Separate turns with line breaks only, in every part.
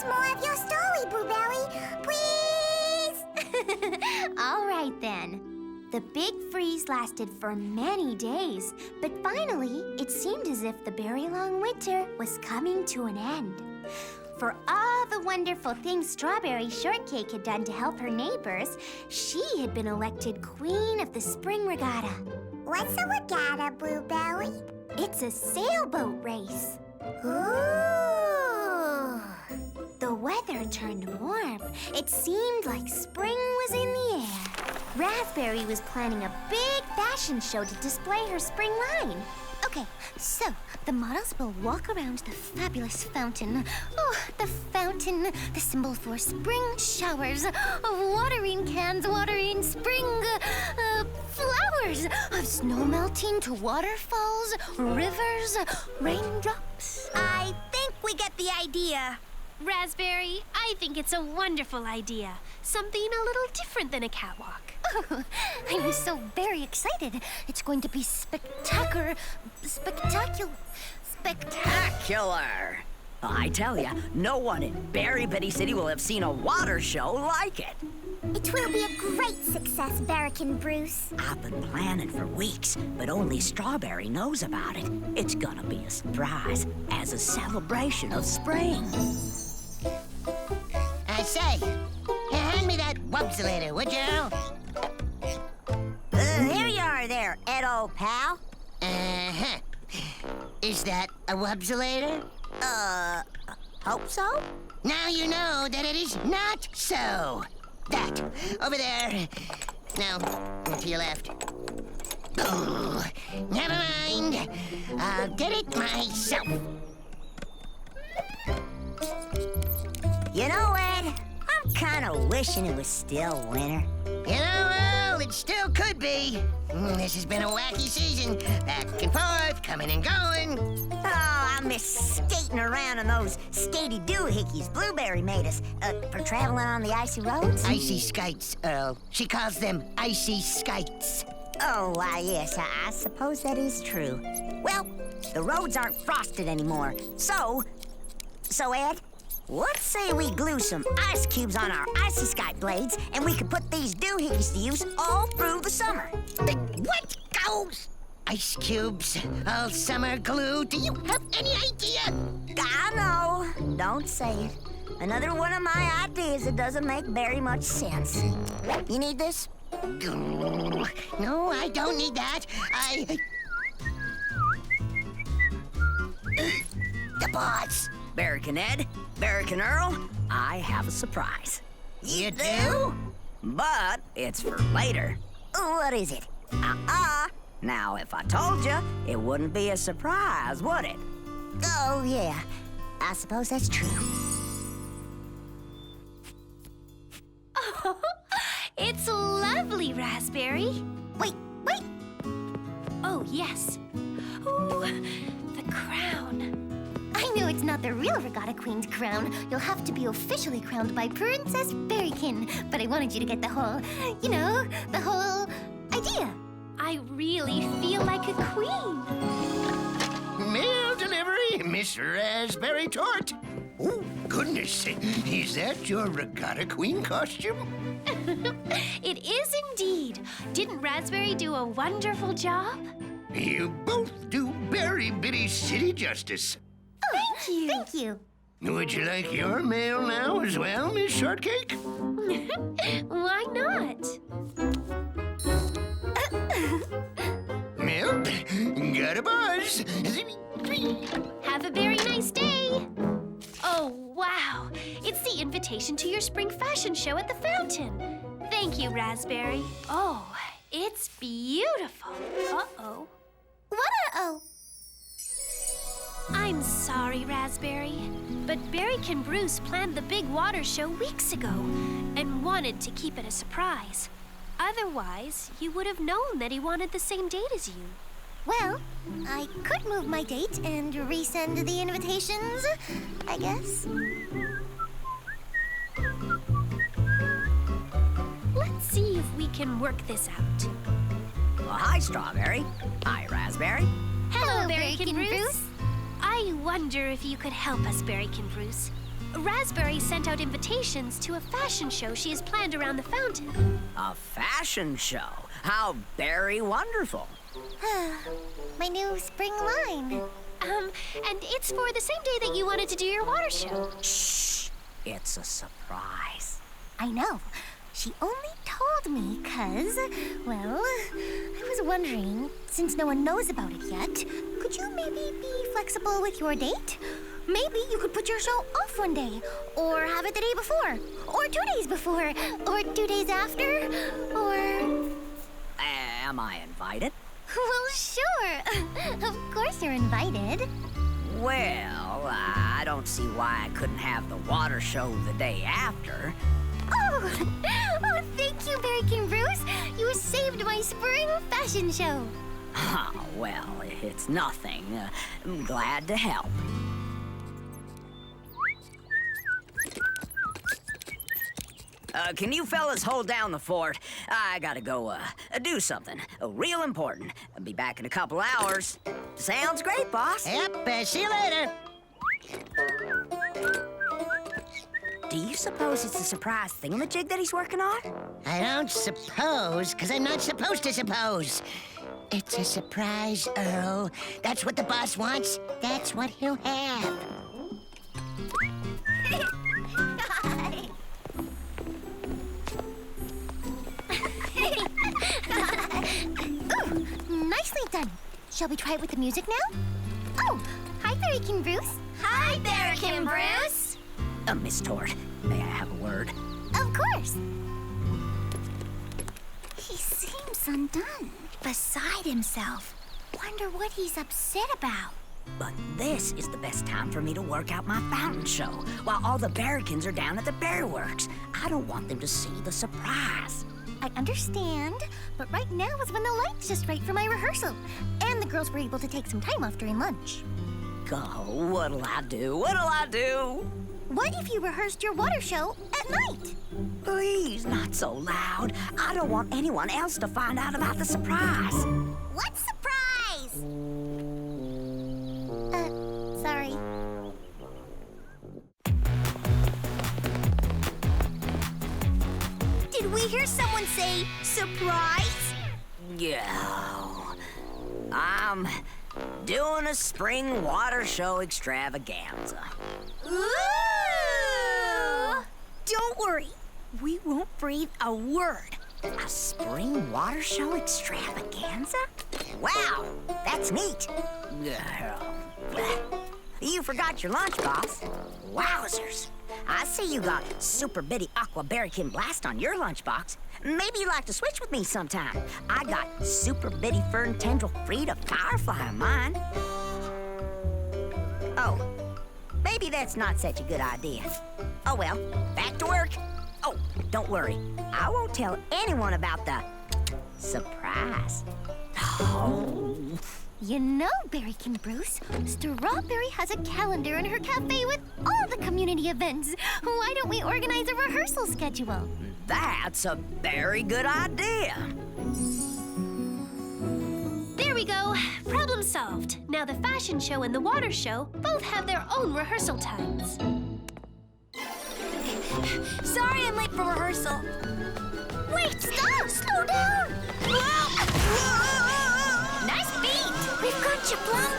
more of your story, Blueberry. Please!
All right, then. The big freeze lasted for many days, but finally, it seemed as if the very long winter was coming to an end. For all the wonderful things Strawberry Shortcake had done to help her neighbors, she had been elected Queen of the Spring Regatta.
What's a regatta, Blueberry?
It's a sailboat race.
Ooh!
The weather turned warm. It seemed like spring was in the air. Raspberry was planning a big fashion show to display her spring line.
Okay, so the models will walk around the fabulous fountain. Oh, the fountain, the symbol for spring showers, of watering cans watering spring flowers, of snow melting to waterfalls, rivers, raindrops.
I think we get the idea.
Raspberry, I think it's a wonderful idea. Something a little different than a catwalk.
Oh, I'm so very excited. It's going to be spectacular.
I tell ya, no one in Berry City will have seen a water show like it.
It will be a great success, Berrykins Bruce.
I've been planning for weeks, but only Strawberry knows about it. It's gonna be a surprise as a celebration of spring.
I say, hand me that wubsulator, would you?
Here you are there, Ed, old pal.
Uh-huh. Is that a wubsulator?
Hope so?
Now you know that it is not so. That, over there. Now, to your left. Oh, never mind. I'll get it myself.
You know, Ed, I'm kind of wishing it was still winter.
You know, well, it still could be. This has been a wacky season. Back and forth, coming and going.
Oh, I miss skating around on those skatey doohickeys Blueberry made us for traveling on the icy roads.
Icy skites, Earl. She calls them icy skites.
Oh, why, yes, I suppose that is true. Well, the roads aren't frosted anymore. So, Ed, let's say we glue some ice cubes on our icy skite blades, and we can put these doohickeys to use all through the summer.
What goes? Ice cubes, all summer glue. Do you have any idea?
I know. Don't say it. Another one of my ideas that doesn't make very much sense. You need this?
No, I don't need that. The boss.
Berrykin Ed, Berrykin Earl, I have a surprise.
You do?
But it's for later.
What is it?
Now, if I told you, it wouldn't be a surprise, would it?
Oh, yeah. I suppose that's true.
Oh, it's lovely, Raspberry.
Wait.
Oh, yes. Ooh, the crown.
I know it's not the real Regatta Queen's crown. You'll have to be officially crowned by Princess Berrykin. But I wanted you to get the whole, the whole idea.
I really feel like a queen.
Mail delivery, Miss Raspberry Tort. Oh, goodness. Is that your Regatta Queen costume?
It is indeed. Didn't Raspberry do a wonderful job?
You both do Berry City justice.
Thank you.
Thank you.
Would you like your mail now as well, Miss Shortcake?
Why not?
Well, got a buzz.
Have a very nice day. Oh, wow. It's the invitation to your spring fashion show at the fountain. Thank you, Raspberry. Oh, it's beautiful. Uh-oh.
What uh-oh?
I'm sorry, Raspberry, but Berrykin Bruce planned the big water show weeks ago and wanted to keep it a surprise. Otherwise, you would have known that he wanted the same date as you.
Well, I could move my date and resend the invitations, I guess.
Let's see if we can work this out.
Well, hi, Strawberry. Hi, Raspberry.
Hello, Berrykin Bruce. I wonder if you could help us, Berrykin Bruce. Raspberry sent out invitations to a fashion show she has planned around the fountain.
A fashion show? How very wonderful.
My new spring line.
And it's for the same day that you wanted to do your water show.
Shh! It's a surprise.
I know. She only told me 'cause, well, I was wondering, since no one knows about it yet, could you maybe be flexible with your date? Maybe you could put your show off one day, or have it the day before, or 2 days before, or 2 days after, or...
Am I invited?
Well, sure. Of course you're invited.
Well, I don't see why I couldn't have the water show the day after.
Oh, thank you, Berrykin Bruce. You saved my spring fashion show.
Well, it's nothing. I'm glad to help. Can you fellas hold down the fort? I gotta go, do something. Real important. I'll be back in a couple hours. Sounds great, boss.
Yep, see you later.
Do you suppose it's a surprise thingamajig that he's working on?
I don't suppose, because I'm not supposed to suppose. It's a surprise, Earl. That's what the boss wants. That's what he'll have.
Ooh, nicely done. Shall we try it with the music now? Oh, hi, Berrykin Bruce.
Hi, Berrykin Bruce.
Miss Tort, may I have a word?
Of course. He seems undone, beside himself. Wonder what he's upset about.
But this is the best time for me to work out my fountain show, while all the Berrykins are down at the Berryworks. I don't want them to see the surprise.
I understand, but right now is when the light's just right for my rehearsal. And the girls were able to take some time off during lunch.
Oh, what'll I do? What'll I do?
What if you rehearsed your water show at night?
Please, not so loud. I don't want anyone else to find out about the surprise.
What surprise? Sorry. Did we hear someone say surprise?
Yeah. I'm doing a spring water show extravaganza.
Ooh! Don't worry. We won't breathe a word.
A spring water show extravaganza? Wow, that's neat. You forgot your lunch, boss. Wowzers. I see you got Super Bitty Aqua Berrykin Blast on your lunchbox. Maybe you'd like to switch with me sometime. I got Super Bitty Fern Tendril Frida Firefly on mine. Oh, maybe that's not such a good idea. Oh well, back to work. Oh, don't worry. I won't tell anyone about the surprise. Oh.
You know, Berrykin Bruce, Strawberry has a calendar in her cafe with all the community events. Why don't we organize a rehearsal schedule?
That's a very good idea.
There we go. Problem solved. Now the fashion show and the water show both have their own rehearsal times.
Sorry I'm late for rehearsal. Wait, stop! Slow down! Nice beat! We've got you, Plum!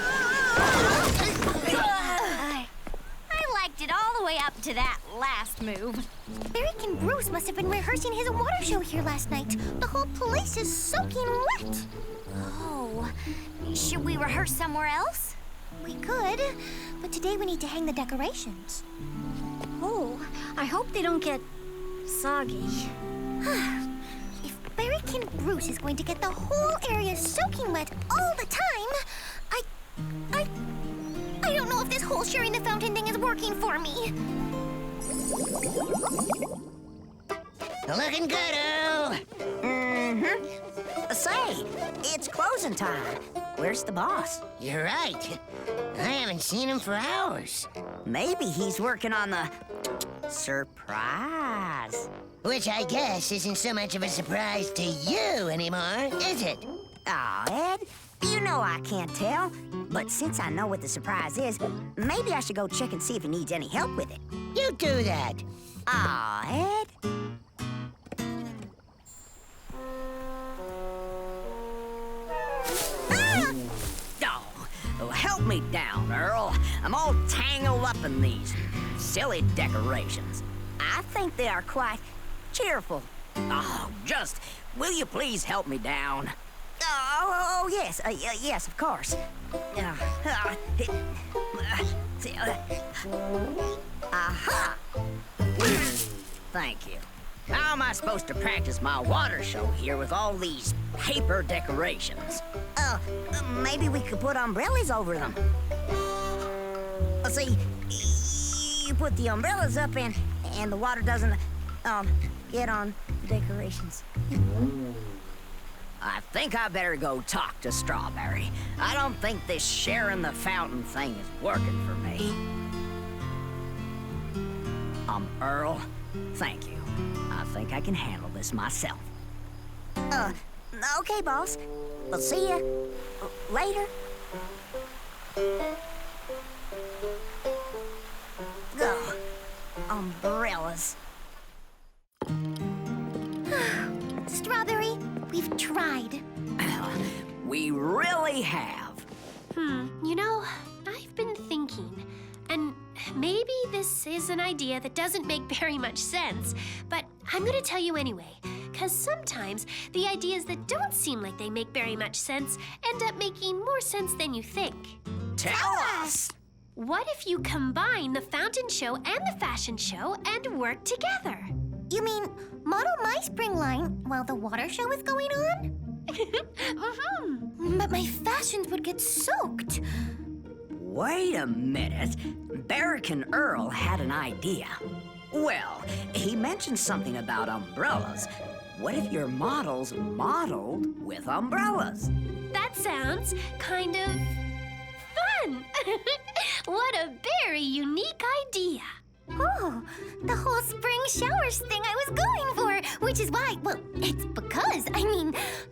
I liked it all the way up to that last move. Berrykin Bruce must have been rehearsing his water show here last night. The whole place is soaking wet. Oh, should we rehearse somewhere else? We could, but today we need to hang the decorations. Oh, I hope they don't get soggy. If Berrykin Bruce is going to get the whole area soaking wet all the time, I don't know if this whole sharing the fountain thing is working for me.
Looking good, Earl.
Say, it's closing time. Where's the boss?
You're right. I haven't seen him for hours.
Maybe he's working on the surprise.
Which I guess isn't so much of a surprise to you anymore, is it?
Aw, Ed, you know I can't tell. But since I know what the surprise is, maybe I should go check and see if he needs any help with it.
You do that.
Aw, Ed.
Oh, help me down, Earl. I'm all tangled up in these silly decorations.
I think they are quite cheerful.
Oh, will you please help me down?
Oh, yes. Yes, of course. Aha!
Thank you. How am I supposed to practice my water show here with all these paper decorations?
Maybe we could put umbrellas over them. See, you put the umbrellas up and the water doesn't, get on the decorations.
I think I better go talk to Strawberry. I don't think this sharing the fountain thing is working for me. Earl, thank you. I think I can handle this myself.
Okay, boss. We'll see you later. Ugh, umbrellas.
Strawberry, we've tried.
We really have.
You know, I've been thinking, and maybe this is an idea that doesn't make very much sense, but I'm gonna tell you anyway, because sometimes the ideas that don't seem like they make very much sense end up making more sense than you think.
Tell us!
What if you combine the fountain show and the fashion show and work together?
You mean model my spring line while the water show is going on? But my fashions would get soaked.
Wait a minute. Berrykin Earl had an idea. Well, he mentioned something about umbrellas. What if your models modeled with umbrellas?
That sounds kind of fun. What a very unique idea.
Oh, the whole spring showers thing I was going for, which is why, well, it's because,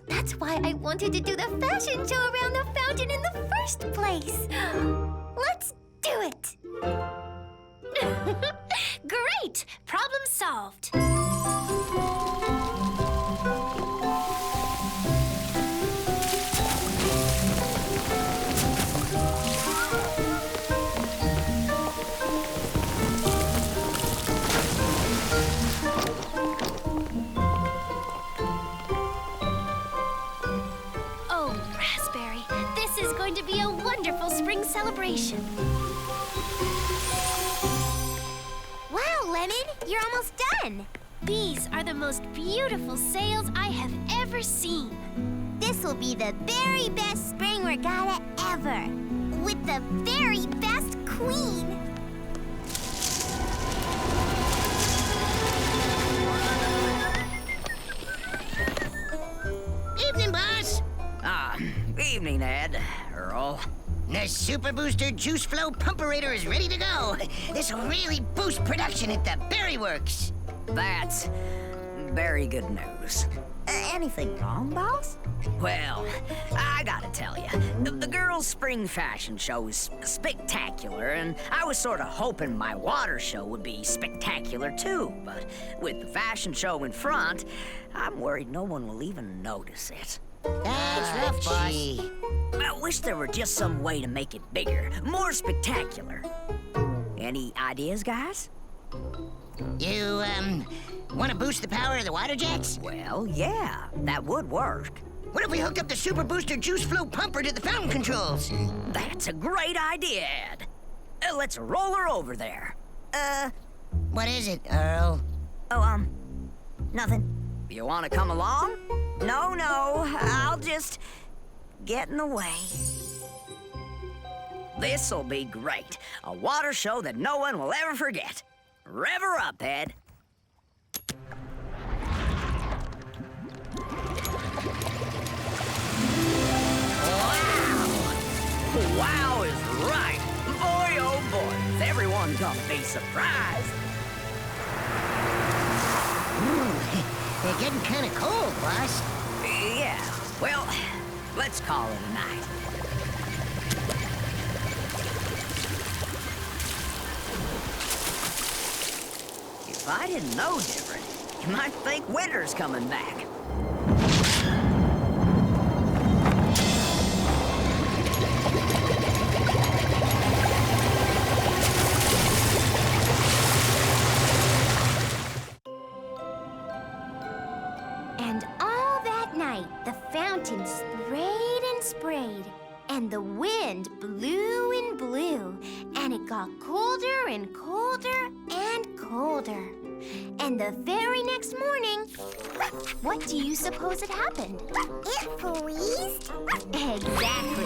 that's why I wanted to do the fashion show around the fountain in the first place. Let's do it.
Great! Problem solved. Oh, Raspberry, this is going to be a wonderful spring celebration.
Wow, Lemon, you're almost done.
These are the most beautiful sails I have ever seen.
This will be the very best spring regatta ever. With the very best queen.
Evening, boss.
Evening, Ed, Earl.
The Super Booster Juice Flow Pumperator is ready to go. This will really boost production at the Berry Works.
That's very good news.
Anything wrong, boss?
Well, I gotta tell you, the girls' spring fashion show is spectacular, and I was sort of hoping my water show would be spectacular too. But with the fashion show in front, I'm worried no one will even notice it.
That's rough, boss.
I wish there were just some way to make it bigger, more spectacular. Any ideas, guys?
You, want to boost the power of the water jets?
Well, yeah, that would work.
What if we hook up the Super Booster Juice Flow Pumper to the fountain controls?
That's a great idea, Ed. Let's roll her over there.
What is it, Earl?
Oh, nothing.
You want to come along?
No, I'll just get in the way.
This'll be great. A water show that no one will ever forget. Rev her up, Ed. Wow is right. Boy, oh boy, is everyone gonna be surprised.
They're getting kind of cold, boss.
Yeah, well, let's call it a night. If I didn't know different, you might think winter's coming back.
And all that night, the fountain sprayed and sprayed, and the wind blew and blew, and it got colder and colder and colder. And the very next morning, what do you suppose had happened?
It freezed.
Exactly.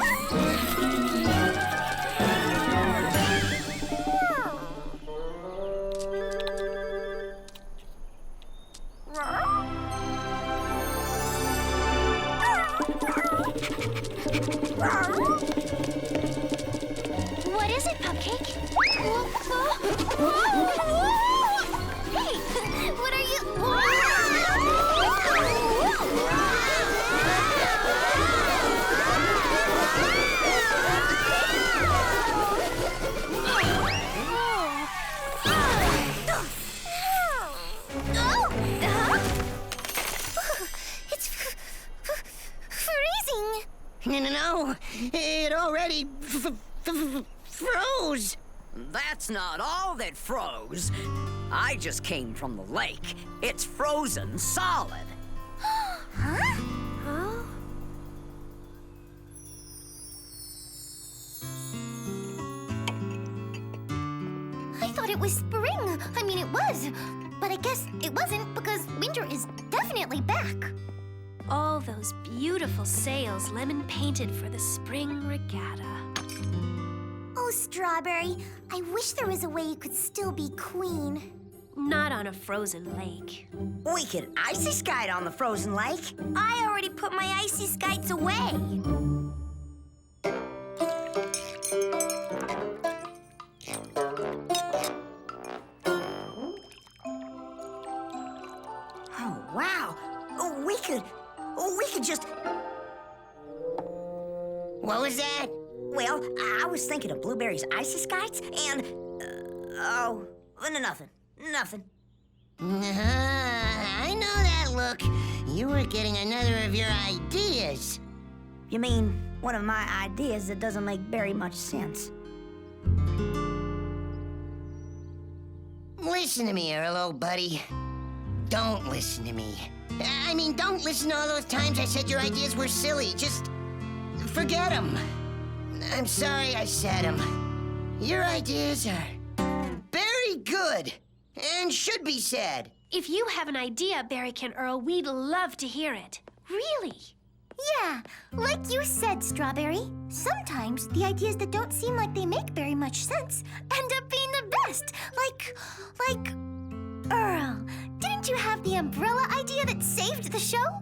What is it, Cupcake?
Hey, what are you?
It's freezing.
No, it already froze.
That's not all that froze. I just came from the lake. It's frozen solid.
I thought it was spring. I mean, it was. But I guess it wasn't because winter is definitely back.
All those beautiful sails Lemon painted for the spring regatta.
Oh, Strawberry, I wish there was a way you could still be queen.
Not on a frozen lake.
We could icy skate on the frozen lake.
I already put my icy skites away.
Oh, wow. We could just...
What was that?
Well, I was thinking of Blueberry's icy skites and... nothing. Nothing.
I know that look. You were getting another of your ideas.
You mean one of my ideas that doesn't make very much sense?
Listen to me, Earl, old buddy. Don't listen to me. I mean, don't listen to all those times I said your ideas were silly. Just forget them. I'm sorry I said them. Your ideas are very good and should be said.
If you have an idea, Berrykin Earl, we'd love to hear it. Really.
Yeah, like you said, Strawberry. Sometimes the ideas that don't seem like they make very much sense end up being the best. Like, Earl, didn't you have the umbrella idea that saved the show?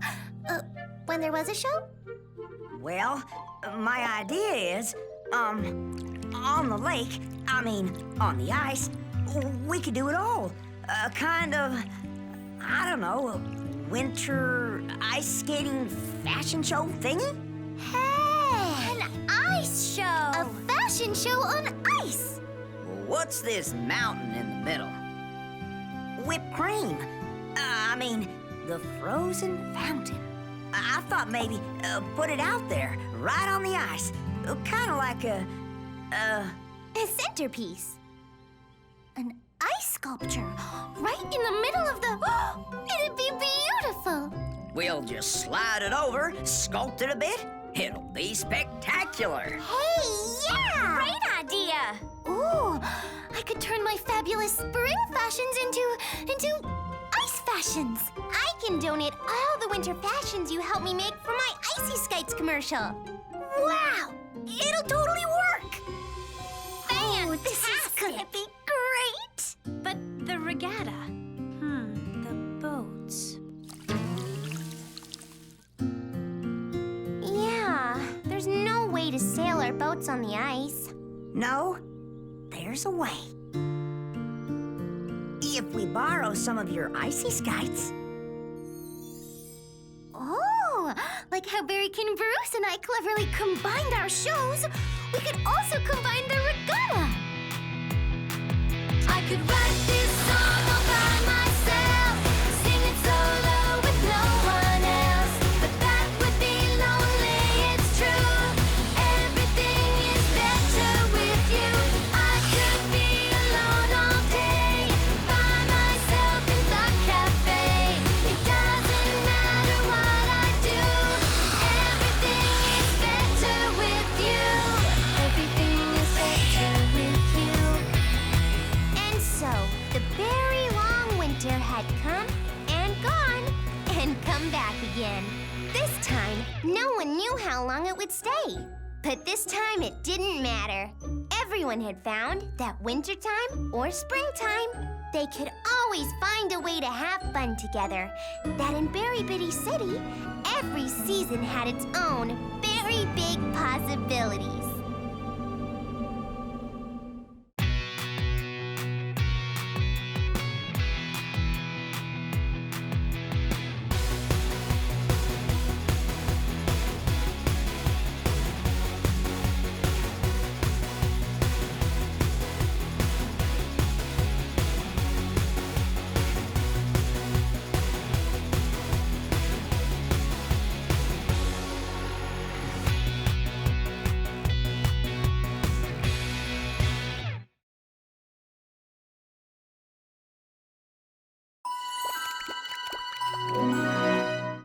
When there was a show?
Well, my idea is, on the lake, on the ice, we could do it all. A kind of, I don't know, a winter ice skating fashion show thingy?
Hey!
An ice show.
A fashion show on ice!
What's this mountain in the middle?
Whipped cream. The frozen fountain. I thought maybe put it out there, right on the ice. Kind of like a
centerpiece.
An ice sculpture right in the middle of the... It'd be beautiful!
We'll just slide it over, sculpt it a bit. It'll be spectacular.
Hey, yeah! Great idea.
Ooh, I could turn my fabulous spring fashions into ice fashions.
I can donate all the winter fashions you helped me make for my Icy Skites commercial. Wow! It'll totally work!
Oh, this is gonna be great!
But the regatta. The boats.
Yeah, there's no way to sail our boats on the ice.
No, there's a way. If we borrow some of your icy skites.
Oh, like how Berrykin Bruce and I cleverly combined our shows, we could also combine the regatta.
I could write this song all by myself. winter had come and gone and come back again. This time, no one knew how long it would stay. But this time, it didn't matter. Everyone had found that wintertime or springtime, they could always find a way to have fun together. That in Berry Bitty City, every season had its own very big possibilities.